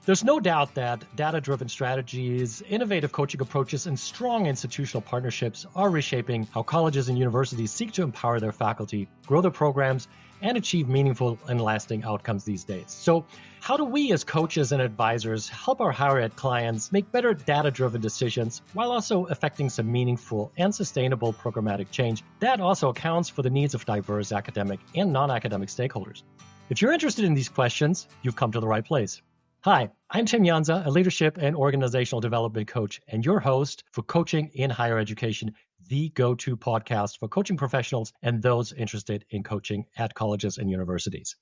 There's no doubt that data-driven strategies, innovative coaching approaches, and strong institutional partnerships are reshaping how colleges and universities seek to empower their faculty, grow their programs, and achieve meaningful and lasting outcomes these days. So how do we as coaches and advisors help our higher ed clients make better data-driven decisions while also affecting some meaningful and sustainable programmatic change that also accounts for the needs of diverse academic and non-academic stakeholders? If you're interested in these questions, you've come to the right place. Hi, I'm Tim Jansa, a leadership and organizational development coach, and your host for Coaching in Higher Education, the go-to podcast for coaching professionals and those interested in coaching at colleges and universities.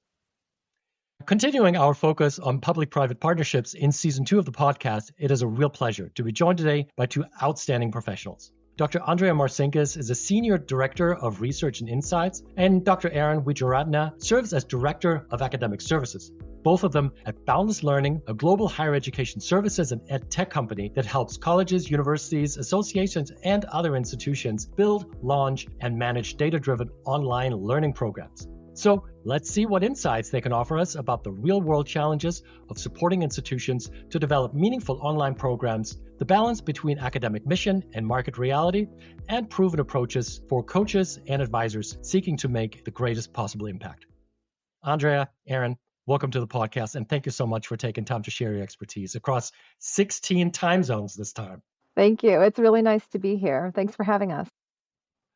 Continuing our focus on public-private partnerships in season 2 of the podcast, it is a real pleasure to be joined today by two outstanding professionals. Dr. Andrea Marcinkus is a Senior Director of Research and Insights, and Dr. Wijeratne serves as Director of Academic Services. Both of them at Boundless Learning, a global higher education services and ed tech company that helps colleges, universities, associations, and other institutions build, launch, and manage data-driven online learning programs. So let's see what insights they can offer us about the real-world challenges of supporting institutions to develop meaningful online programs, the balance between academic mission and market reality, and proven approaches for coaches and advisors seeking to make the greatest possible impact. Andrea, Aaron, welcome to the podcast, and thank you so much for taking time to share your expertise across 16 time zones this time. Thank you. It's really nice to be here. Thanks for having us.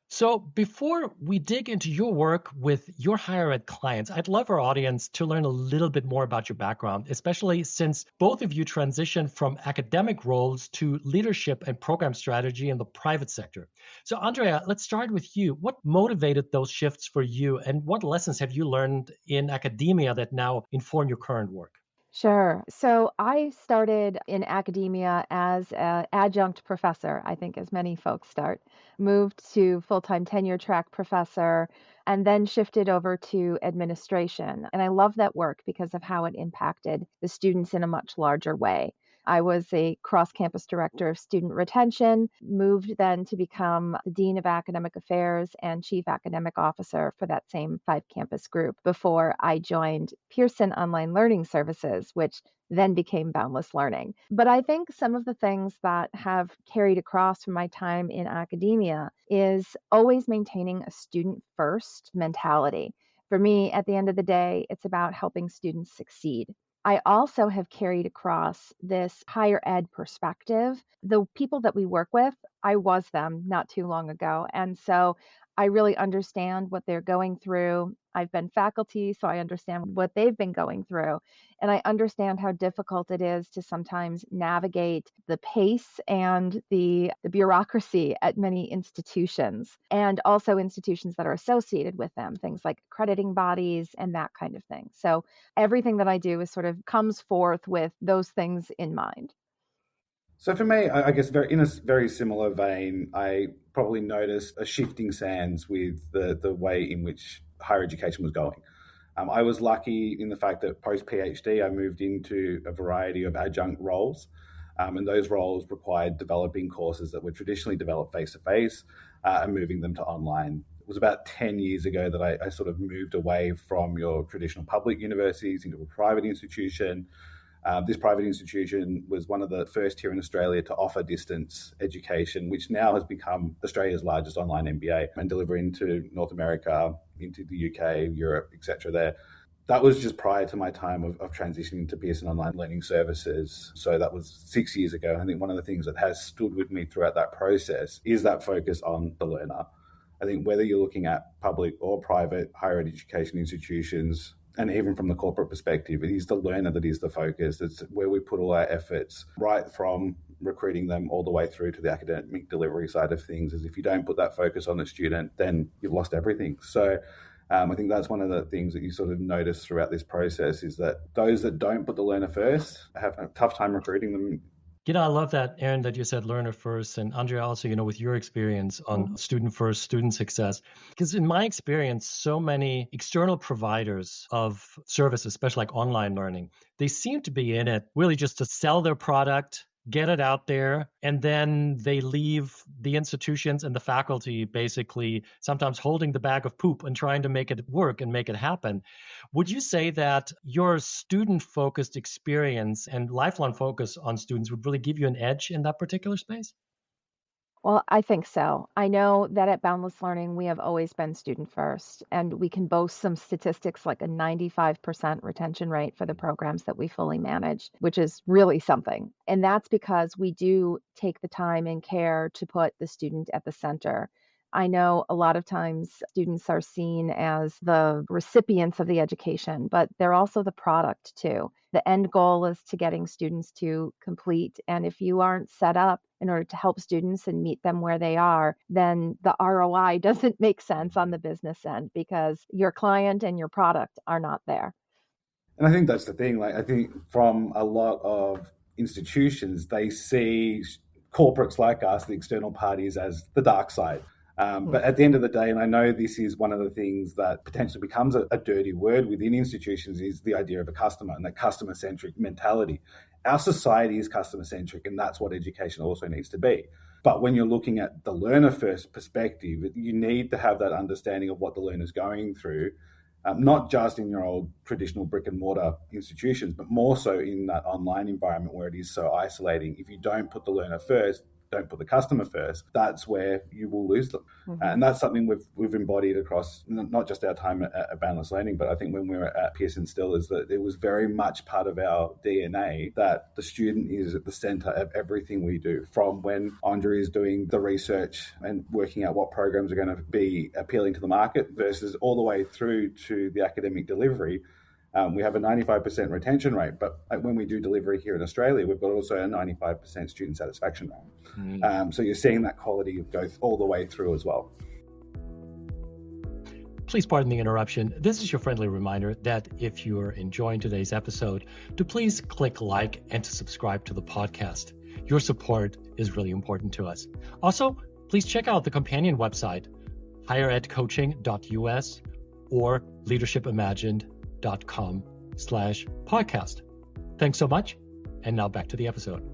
So before we dig into your work with your higher ed clients, I'd love our audience to learn a little bit more about your background, especially since both of you transitioned from academic roles to leadership and program strategy in the private sector. So Andrea, let's start with you. What motivated those shifts for you, and what lessons have you learned in academia that now inform your current work? Sure. So I started in academia as an adjunct professor, I think as many folks start, moved to full-time tenure track professor, and then shifted over to administration. And I love that work because of how it impacted the students in a much larger way. I was a cross-campus director of student retention, moved then to become the dean of academic affairs and chief academic officer for that same 5-campus group before I joined Pearson Online Learning Services, which then became Boundless Learning. But I think some of the things that have carried across from my time in academia is always maintaining a student-first mentality. For me, at the end of the day, it's about helping students succeed. I also have carried across this higher ed perspective. The people that we work with, I was them not too long ago. And so I really understand what they're going through. I've been faculty, so I understand what they've been going through. And I understand how difficult it is to sometimes navigate the pace and the bureaucracy at many institutions, and also institutions that are associated with them, things like accrediting bodies and that kind of thing. So everything that I do is sort of comes forth with those things in mind. So for me, I guess in a very similar vein, I probably noticed a shifting sands with the way in which higher education was going. I was lucky in the fact that post-PhD, I moved into a variety of adjunct roles, and those roles required developing courses that were traditionally developed face-to-face and moving them to online. It was about 10 years ago that I sort of moved away from your traditional public universities into a private institution. This private institution was one of the first here in Australia to offer distance education, which now has become Australia's largest online MBA and delivering to North America, into the UK, Europe, etc. there. That was just prior to my time of transitioning to Pearson Online Learning Services. So that was 6 years ago. And I think one of the things that has stood with me throughout that process is that focus on the learner. I think whether you're looking at public or private higher education institutions, and even from the corporate perspective, it is the learner that is the focus. It's where we put all our efforts, right from recruiting them all the way through to the academic delivery side of things. As if you don't put that focus on the student, then you've lost everything. So I think that's one of the things that you sort of notice throughout this process is that those that don't put the learner first have a tough time recruiting them. I love that, Aaron, that you said learner first. And Andrea, also, with your experience on student first, student success. Because in my experience, so many external providers of services, especially like online learning, they seem to be in it really just to sell their product get it out there, and then they leave the institutions and the faculty basically sometimes holding the bag of poop and trying to make it work and make it happen. Would you say that your student-focused experience and lifelong focus on students would really give you an edge in that particular space? Well, I think so. I know that at Boundless Learning, we have always been student first, and we can boast some statistics like a 95% retention rate for the programs that we fully manage, which is really something. And that's because we do take the time and care to put the student at the center. I know a lot of times students are seen as the recipients of the education, but they're also the product too. The end goal is to getting students to complete. And if you aren't set up in order to help students and meet them where they are, then the ROI doesn't make sense on the business end because your client and your product are not there. And I think that's the thing. Like, I think from a lot of institutions, they see corporates like us, the external parties, as the dark side. But at the end of the day, and I know this is one of the things that potentially becomes a dirty word within institutions, is the idea of a customer and that customer-centric mentality. Our society is customer-centric, and that's what education also needs to be. But when you're looking at the learner-first perspective, you need to have that understanding of what the learner's going through, not just in your old traditional brick and mortar institutions, but more so in that online environment where it is so isolating. If you don't put the learner first, don't put the customer first, that's where you will lose them. And that's something we've embodied across not just our time at Boundless Learning, but I think when we were at Pearson Still, is that it was very much part of our DNA that the student is at the center of everything we do, from when Andrea is doing the research and working out what programs are going to be appealing to the market versus all the way through to the academic delivery. We have a 95% retention rate, but when we do delivery here in Australia, we've got also a 95% student satisfaction rate. So you're seeing that quality go all the way through as well. Please pardon the interruption. This is your friendly reminder that if you're enjoying today's episode, to please click like and to subscribe to the podcast. Your support is really important to us. Also, please check out the companion website, higheredcoaching.us or leadershipimagined.com/podcast. Thanks so much. And now back to the episode.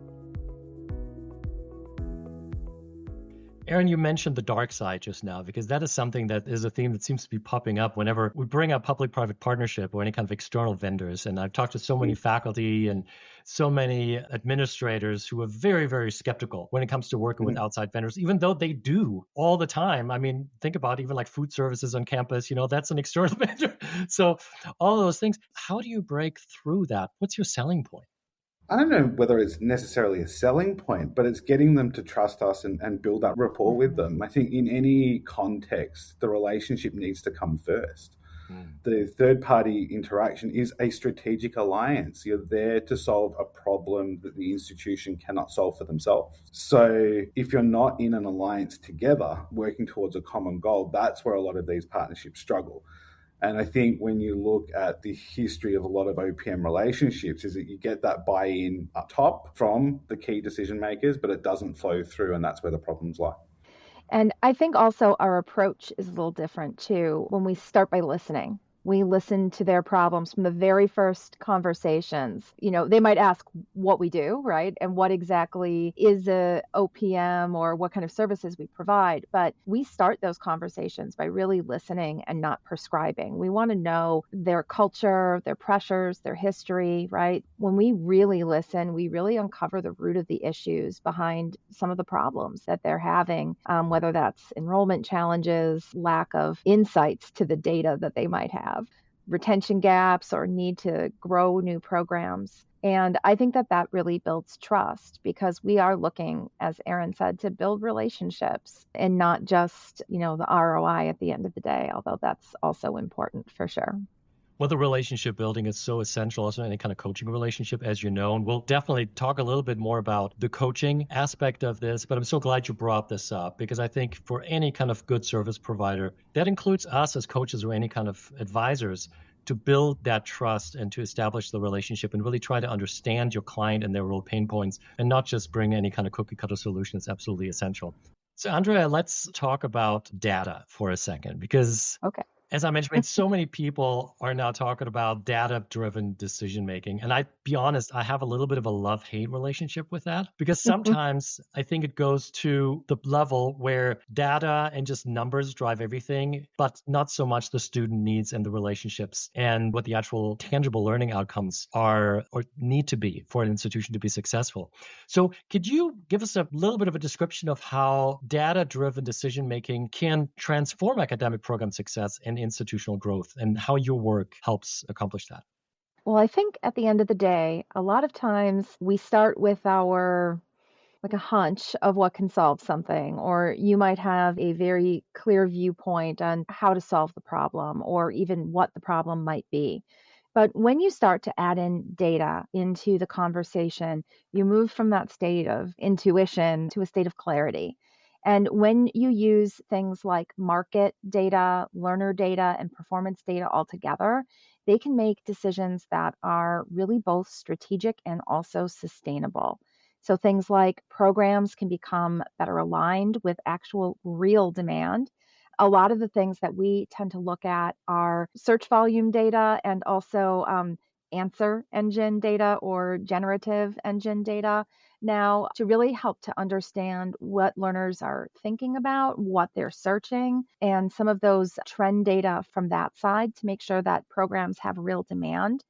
Aaron, you mentioned the dark side just now, because that is something that is a theme that seems to be popping up whenever we bring up public-private partnership or any kind of external vendors. And I've talked to so many faculty and so many administrators who are very, very skeptical when it comes to working with outside vendors, even though they do all the time. I mean, think about even like food services on campus, that's an external vendor. So all of those things, how do you break through that? What's your selling point? I don't know whether it's necessarily a selling point, but it's getting them to trust us and build that rapport with them. I think in any context, the relationship needs to come first. The third-party interaction is a strategic alliance. You're there to solve a problem that the institution cannot solve for themselves. So if you're not in an alliance together, working towards a common goal, that's where a lot of these partnerships struggle. And I think when you look at the history of a lot of OPM relationships, is that you get that buy-in up top from the key decision makers, but it doesn't flow through, and that's where the problems lie. And I think also our approach is a little different too. When we start by listening, we listen to their problems from the very first conversations. They might ask what we do, right? And what exactly is a OPM or what kind of services we provide. But we start those conversations by really listening and not prescribing. We want to know their culture, their pressures, their history, right? When we really listen, we really uncover the root of the issues behind some of the problems that they're having, whether that's enrollment challenges, lack of insights to the data that they might have, retention gaps, or need to grow new programs. And I think that really builds trust, because we are looking, as Aaron said, to build relationships and not just, the ROI at the end of the day, although that's also important for sure. Well, the relationship building is so essential, also any kind of coaching relationship, as you know, and we'll definitely talk a little bit more about the coaching aspect of this, but I'm so glad you brought this up, because I think for any kind of good service provider, that includes us as coaches or any kind of advisors, to build that trust and to establish the relationship and really try to understand your client and their real pain points and not just bring any kind of cookie cutter solution. It's absolutely essential. So Andrea, let's talk about data for a second, because Okay. As I mentioned, so many people are now talking about data-driven decision making. And I be honest, I have a little bit of a love-hate relationship with that because sometimes I think it goes to the level where data and just numbers drive everything, but not so much the student needs and the relationships and what the actual tangible learning outcomes are or need to be for an institution to be successful. So could you give us a little bit of a description of how data-driven decision making can transform academic program success and institutional growth and how your work helps accomplish that? Well, I think at the end of the day, a lot of times we start with our like a hunch of what can solve something, or you might have a very clear viewpoint on how to solve the problem or even what the problem might be. But when you start to add in data into the conversation, you move from that state of intuition to a state of clarity. And when you use things like market data, learner data, and performance data all together, they can make decisions that are really both strategic and also sustainable. So things like programs can become better aligned with actual real demand. A lot of the things that we tend to look at are search volume data and also answer engine data or generative engine data now to really help to understand what learners are thinking about, what they're searching, and some of those trend data from that side to make sure that programs have real demand.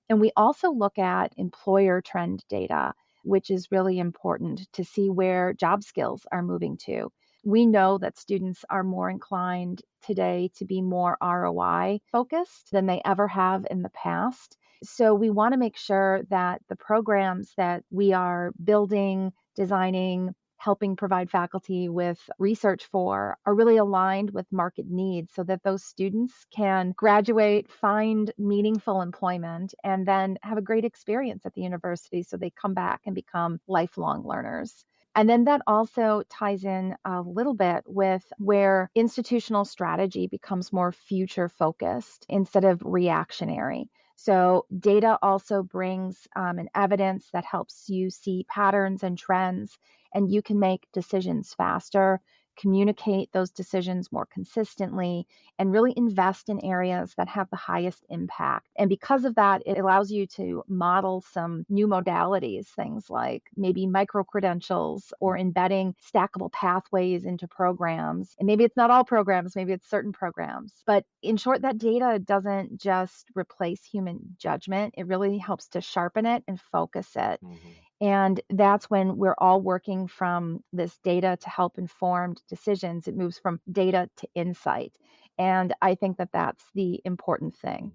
And we also look at employer trend data, which is really important to see where job skills are moving to. We know that students are more inclined today to be more ROI focused than they ever have in the past. So we want to make sure that the programs that we are building, designing, helping provide faculty with research for are really aligned with market needs so that those students can graduate, find meaningful employment, and then have a great experience at the university so they come back and become lifelong learners. And then that also ties in a little bit with where institutional strategy becomes more future focused instead of reactionary. So, data also brings an evidence that helps you see patterns and trends, and you can make decisions faster, communicate those decisions more consistently, and really invest in areas that have the highest impact. And because of that, it allows you to model some new modalities, things like maybe micro credentials or embedding stackable pathways into programs. And maybe it's not all programs, maybe it's certain programs. But in short, that data doesn't just replace human judgment, it really helps to sharpen it and focus it. Mm-hmm. And that's when we're all working from this data to help informed decisions. It moves from data to insight. And I think that that's the important thing.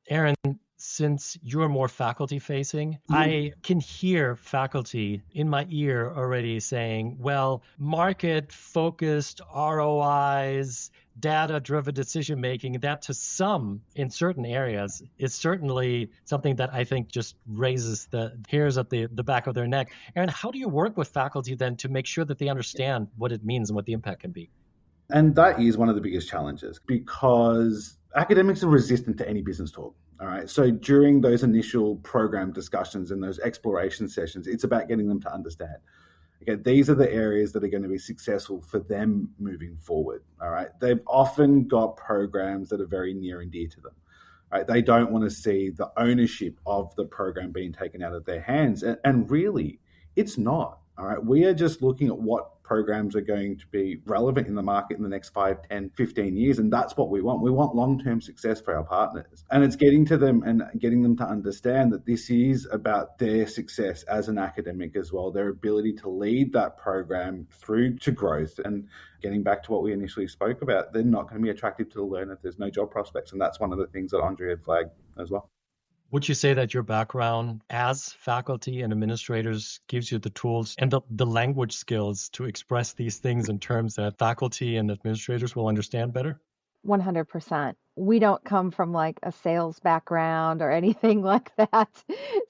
Aaron, since you're more faculty facing, I can hear faculty in my ear already saying, well, market focused ROIs, data driven decision making, that to some in certain areas is certainly something that I think just raises the hairs at the back of their neck. Aaron, how do you work with faculty then to make sure that they understand what it means and what the impact can be? And that is one of the biggest challenges because academics are resistant to any business talk. All right. So during those initial program discussions and those exploration sessions, it's about getting them to understand. Okay, these are the areas that are going to be successful for them moving forward. All right. They've often got programs that are very near and dear to them. Right? They don't want to see the ownership of the program being taken out of their hands. And really, it's not. All right. We are just looking at what programs are going to be relevant in the market in the next 5, 10, 15 years. And that's what we want. We want long-term success for our partners. And it's getting to them and getting them to understand that this is about their success as an academic as well, their ability to lead that program through to growth. And getting back to what we initially spoke about, they're not going to be attractive to the learner if there's no job prospects. And that's one of the things that Andrea had flagged as well. Would you say that your background as faculty and administrators gives you the tools and the language skills to express these things in terms that faculty and administrators will understand better? 100%. We don't come from like a sales background or anything like that.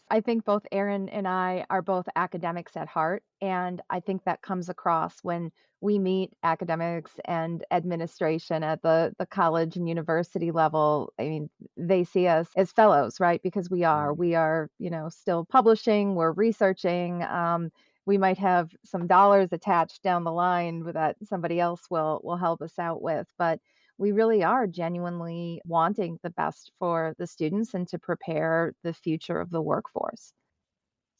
I think both Aaron and I are both academics at heart. And I think that comes across when we meet academics and administration at the college and university level. I mean, they see us as fellows, right? Because we are, still publishing, we're researching. We might have some dollars attached down the line that somebody else will help us out with. But we really are genuinely wanting the best for the students and to prepare the future of the workforce.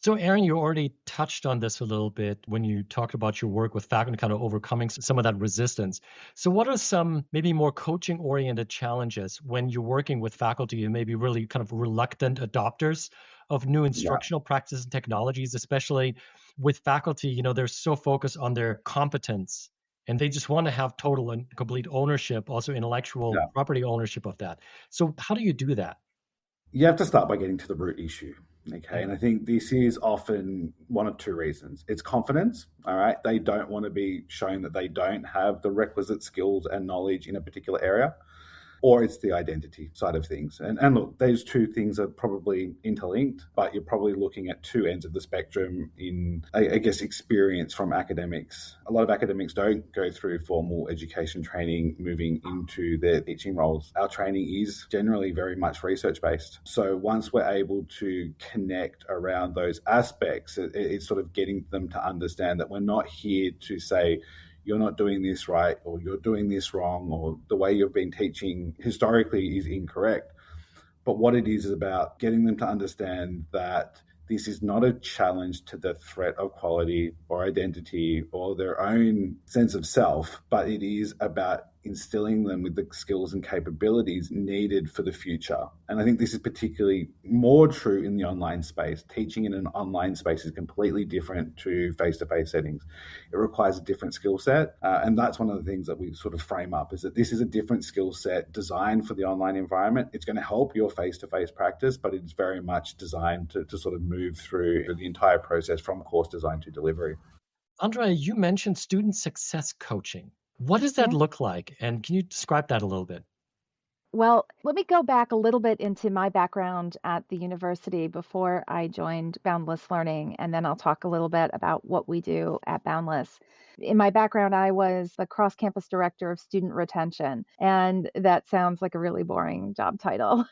So, Aaron, you already touched on this a little bit when you talked about your work with faculty, kind of overcoming some of that resistance. So, what are some maybe more coaching oriented challenges when you're working with faculty and maybe really kind of reluctant adopters of new Yeah, instructional practices and technologies, especially with faculty? They're so focused on their competence and they just want to have total and complete ownership, also intellectual yeah. property ownership of that. So, how do you do that? You have to start by getting to the root issue. Okay. Mm. And I think this is often one of two reasons. It's confidence. All right. They don't want to be shown that they don't have the requisite skills and knowledge in a particular area, or it's the identity side of things. And look, those two things are probably interlinked, but you're probably looking at two ends of the spectrum in, I guess, experience from academics. A lot of academics don't go through formal education training moving into their teaching roles. Our training is generally very much research based. So once we're able to connect around those aspects, it's sort of getting them to understand that we're not here to say, you're not doing this right, or you're doing this wrong, or the way you've been teaching historically is incorrect. But what it is about getting them to understand that this is not a challenge to the threat of quality or identity or their own sense of self, but it is about instilling them with the skills and capabilities needed for the future. And I think this is particularly more true in the online space. Teaching in an online space is completely different to face-to-face settings. It requires a different skill set. And that's one of the things that we sort of frame up, is that this is a different skill set designed for the online environment. It's going to help your face-to-face practice, but it's very much designed to sort of move through the entire process from course design to delivery. Andrea, you mentioned student success coaching. What does that Yeah. look like? And can you describe that a little bit? Well, let me go back a little bit into my background at the university before I joined Boundless Learning, and then I'll talk a little bit about what we do at Boundless. In my background, I was the cross campus director of student retention, and that sounds like a really boring job title.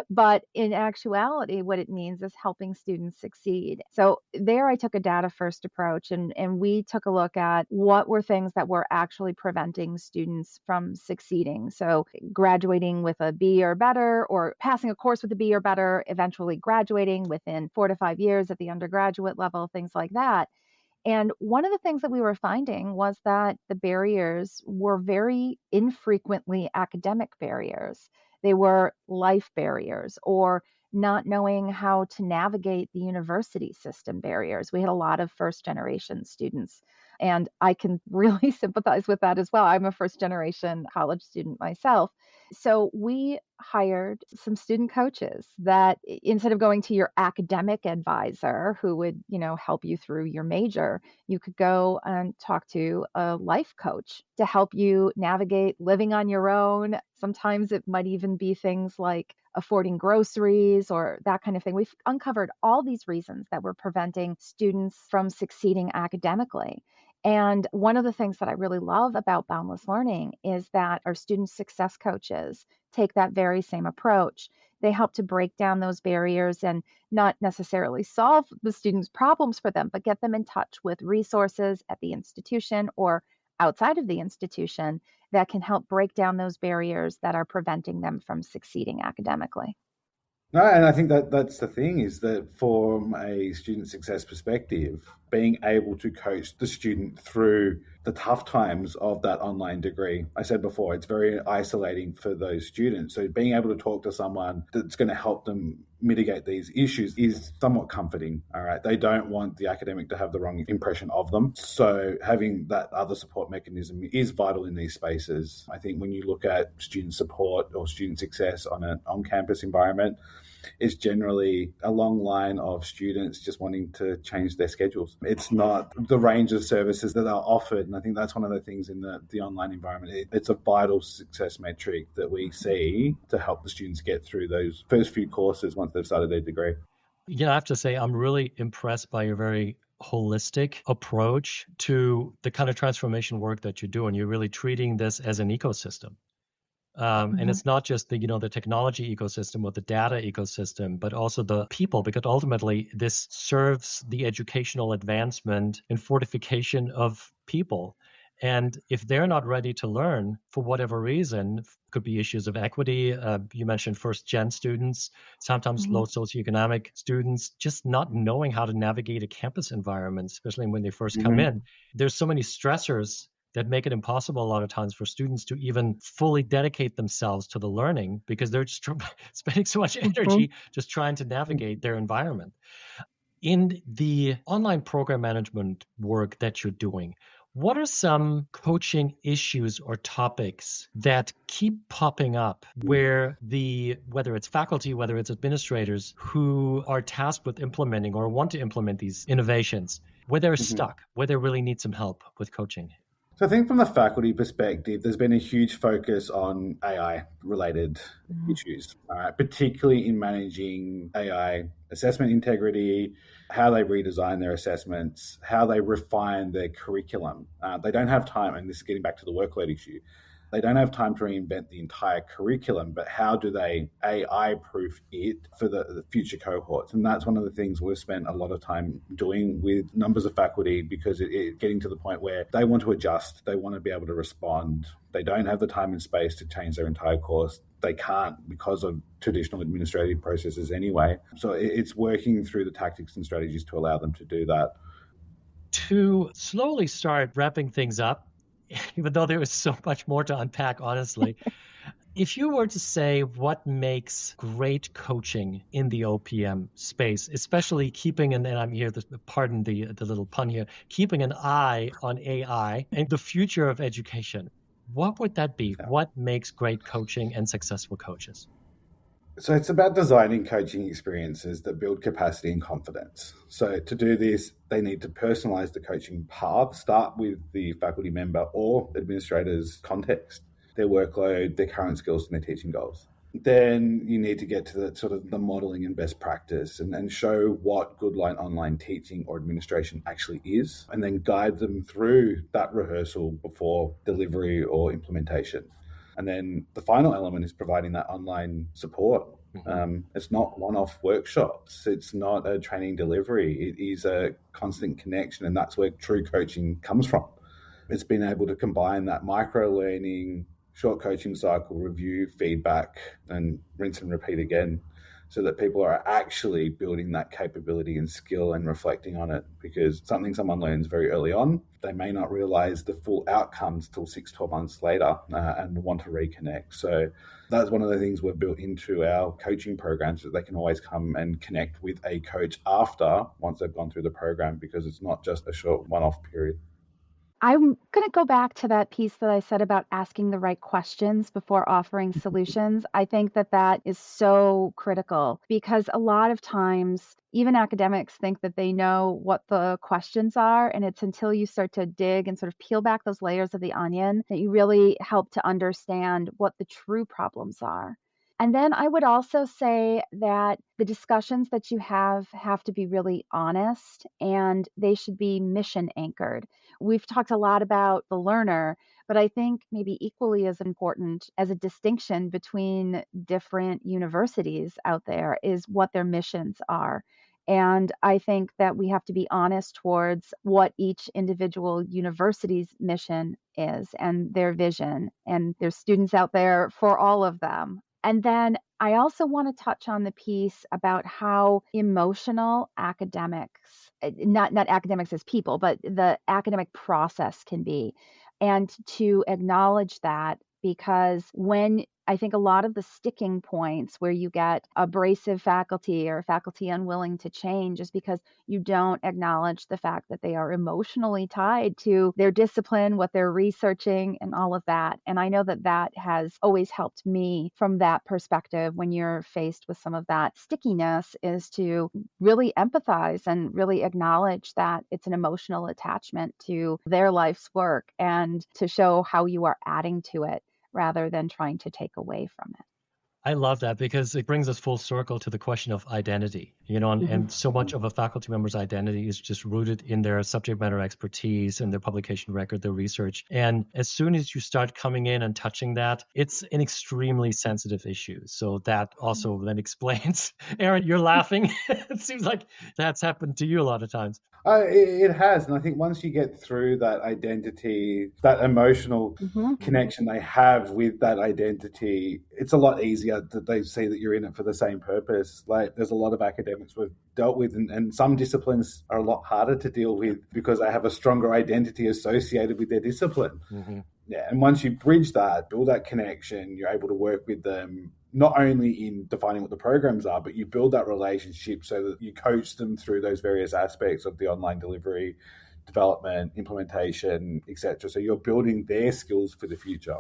But in actuality, what it means is helping students succeed. So there, I took a data first approach, and we took a look at what were things that were actually preventing students from succeeding. So graduating with a B or better, or passing a course with a B or better, eventually graduating within 4 to 5 years at the undergraduate level, things like that. And one of the things that we were finding was that the barriers were very infrequently academic barriers. They were life barriers or not knowing how to navigate the university system barriers. We had a lot of first generation students, and I can really sympathize with that as well. I'm a first generation college student myself. So we hired some student coaches that instead of going to your academic advisor who would, help you through your major, you could go and talk to a life coach to help you navigate living on your own. Sometimes it might even be things like affording groceries or that kind of thing. We've uncovered all these reasons that were preventing students from succeeding academically. And one of the things that I really love about Boundless Learning is that our student success coaches take that very same approach. They help to break down those barriers and not necessarily solve the students' problems for them, but get them in touch with resources at the institution or outside of the institution that can help break down those barriers that are preventing them from succeeding academically. No, and I think that that's the thing, is that from a student success perspective, being able to coach the student through the tough times of that online degree. I said before, it's very isolating for those students. So being able to talk to someone that's going to help them mitigate these issues is somewhat comforting. All right. They don't want the academic to have the wrong impression of them. So having that other support mechanism is vital in these spaces. I think when you look at student support or student success on an on-campus environment, it's generally a long line of students just wanting to change their schedules. It's not the range of services that are offered. And I think that's one of the things in the online environment. It's a vital success metric that we see to help the students get through those first few courses once they've started their degree. I have to say, I'm really impressed by your very holistic approach to the kind of transformation work that you do. And you're really treating this as an ecosystem. And Mhm. it's not just the technology ecosystem or the data ecosystem, but also the people, because ultimately this serves the educational advancement and fortification of people. And if they're not ready to learn for whatever reason, could be issues of equity. You mentioned first gen students, sometimes low socioeconomic students, just not knowing how to navigate a campus environment, especially when they first come in. There's so many stressors that make it impossible a lot of times for students to even fully dedicate themselves to the learning because they're just spending so much energy just trying to navigate their environment. In the online program management work that you're doing, what are some coaching issues or topics that keep popping up where whether it's faculty, whether it's administrators who are tasked with implementing or want to implement these innovations, where they're stuck, where they really need some help with coaching? So I think from the faculty perspective, there's been a huge focus on AI-related issues, particularly in managing AI assessment integrity, how they redesign their assessments, how they refine their curriculum. They don't have time, and this is getting back to the workload issue, they don't have time to reinvent the entire curriculum, but how do they AI-proof it for the future cohorts? And that's one of the things we've spent a lot of time doing with numbers of faculty, because it's getting to the point where they want to adjust, they want to be able to respond. They don't have the time and space to change their entire course. They can't because of traditional administrative processes anyway. So it's working through the tactics and strategies to allow them to do that. To slowly start wrapping things up, even though there is so much more to unpack, honestly, if you were to say what makes great coaching in the OPM space, especially keeping, and I'm here, pardon the little pun here, keeping an eye on AI and the future of education, what would that be? Yeah. What makes great coaching and successful coaches? So it's about designing coaching experiences that build capacity and confidence. So to do this, they need to personalize the coaching path, start with the faculty member or administrator's context, their workload, their current skills, and their teaching goals. Then you need to get to the sort of the modeling and best practice and show what good online teaching or administration actually is, and then guide them through that rehearsal before delivery or implementation. And then the final element is providing that online support. It's not one-off workshops. It's not a training delivery. It is a constant connection, and that's where true coaching comes from. It's been able to combine that micro-learning, short coaching cycle, review, feedback, and rinse and repeat again, so that people are actually building that capability and skill and reflecting on it. Because something someone learns very early on, they may not realize the full outcomes till 6-12 months later and want to reconnect. So that's one of the things we've built into our coaching programs, that they can always come and connect with a coach once they've gone through the program, because it's not just a short one-off period. I'm going to go back to that piece that I said about asking the right questions before offering solutions. I think that is so critical, because a lot of times, even academics think that they know what the questions are. And it's until you start to dig and sort of peel back those layers of the onion that you really help to understand what the true problems are. And then I would also say that the discussions that you have to be really honest, and they should be mission anchored. We've talked a lot about the learner, but I think maybe equally as important as a distinction between different universities out there is what their missions are. And I think that we have to be honest towards what each individual university's mission is and their vision. And there's students out there for all of them. And then I also want to touch on the piece about how emotional academics, not academics as people, but the academic process can be. And to acknowledge that, because when I think a lot of the sticking points where you get abrasive faculty or faculty unwilling to change is because you don't acknowledge the fact that they are emotionally tied to their discipline, what they're researching, and all of that. And I know that has always helped me from that perspective when you're faced with some of that stickiness, is to really empathize and really acknowledge that it's an emotional attachment to their life's work, and to show how you are adding to it rather than trying to take away from it. I love that because it brings us full circle to the question of identity, and so much of a faculty member's identity is just rooted in their subject matter expertise and their publication record, their research. And as soon as you start coming in and touching that, it's an extremely sensitive issue. So that also then explains, Aaron, you're laughing. It seems like that's happened to you a lot of times. It has. And I think once you get through that identity, that emotional connection they have with that identity, it's a lot easier that they see that you're in it for the same purpose. Like there's a lot of academics we've dealt with, and some disciplines are a lot harder to deal with because they have a stronger identity associated with their discipline. Yeah, and once you bridge that, build that connection, you're able to work with them not only in defining what the programs are, but you build that relationship so that you coach them through those various aspects of the online delivery, development, implementation, etc. So you're building their skills for the future.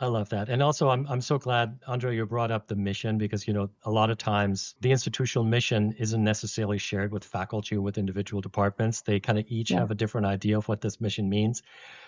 I love that. And also, I'm so glad, Andrea, you brought up the mission because, a lot of times the institutional mission isn't necessarily shared with faculty or with individual departments. They kind of each have a different idea of what this mission means.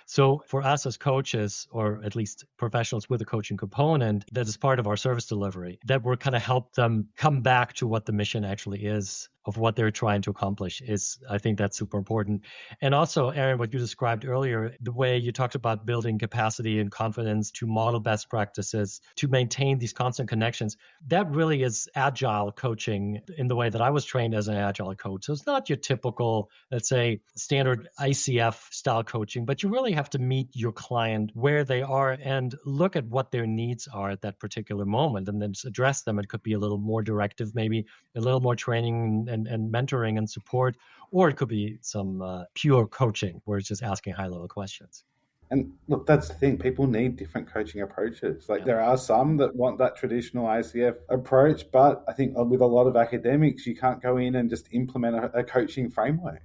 So for us as coaches, or at least professionals with a coaching component, that is part of our service delivery, that we're kind of help them come back to what the mission actually is of what they're trying to accomplish I think that's super important. And also, Aaron, what you described earlier, the way you talked about building capacity and confidence to model best practices, to maintain these constant connections, that really is agile coaching in the way that I was trained as an agile coach. So it's not your typical, let's say, standard ICF style coaching, but you really have to meet your client where they are and look at what their needs are at that particular moment and then just address them. It could be a little more directive, maybe a little more training and mentoring and support, or it could be some pure coaching where it's just asking high-level questions. And look, that's the thing. People need different coaching approaches. There are some that want that traditional ICF approach, but I think with a lot of academics, you can't go in and just implement a coaching framework.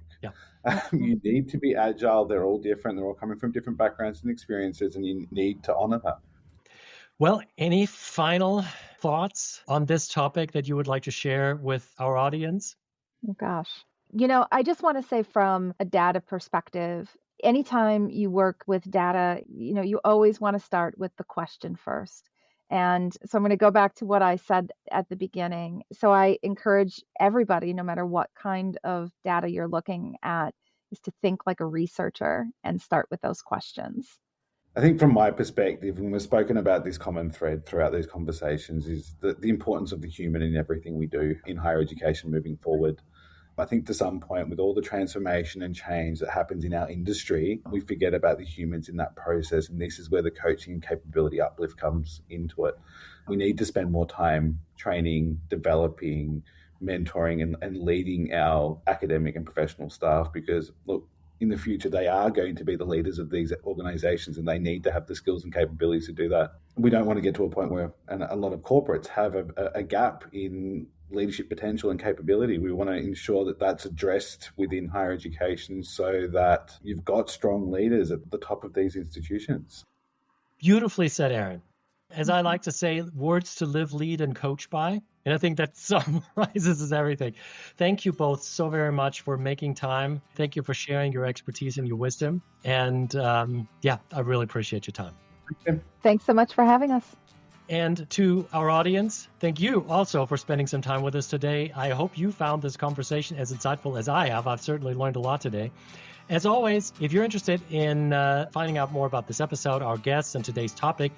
You need to be agile. They're all different. They're all coming from different backgrounds and experiences, and you need to honor that. Well, any final thoughts on this topic that you would like to share with our audience? Oh, gosh. I just want to say from a data perspective, anytime you work with data, you always want to start with the question first. And so I'm going to go back to what I said at the beginning. So I encourage everybody, no matter what kind of data you're looking at, is to think like a researcher and start with those questions. I think from my perspective, and we've spoken about this common thread throughout these conversations, is the importance of the human in everything we do in higher education moving forward. I think to some point, with all the transformation and change that happens in our industry, we forget about the humans in that process. And this is where the coaching capability uplift comes into it. We need to spend more time training, developing, mentoring, and leading our academic and professional staff because, look, in the future, they are going to be the leaders of these organizations and they need to have the skills and capabilities to do that. We don't want to get to a point where a lot of corporates have a gap in leadership potential and capability. We want to ensure that that's addressed within higher education so that you've got strong leaders at the top of these institutions. Beautifully said, Aaron. As I like to say, words to live, lead, and coach by. And I think that summarizes everything. Thank you both so very much for making time. Thank you for sharing your expertise and your wisdom. And I really appreciate your time. Thanks so much for having us. And to our audience, thank you also for spending some time with us today. I hope you found this conversation as insightful as I have. I've certainly learned a lot today. As always, if you're interested in finding out more about this episode, our guests, and today's topic,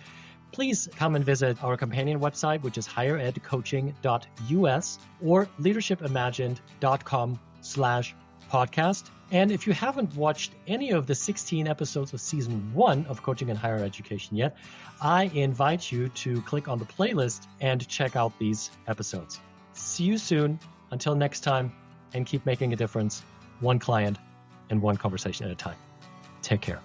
please come and visit our companion website, which is higheredcoaching.us or leadershipimagined.com/podcast. And if you haven't watched any of the 16 episodes of season 1 of Coaching in Higher Education yet, I invite you to click on the playlist and check out these episodes. See you soon. Until next time, and keep making a difference, one client and one conversation at a time. Take care.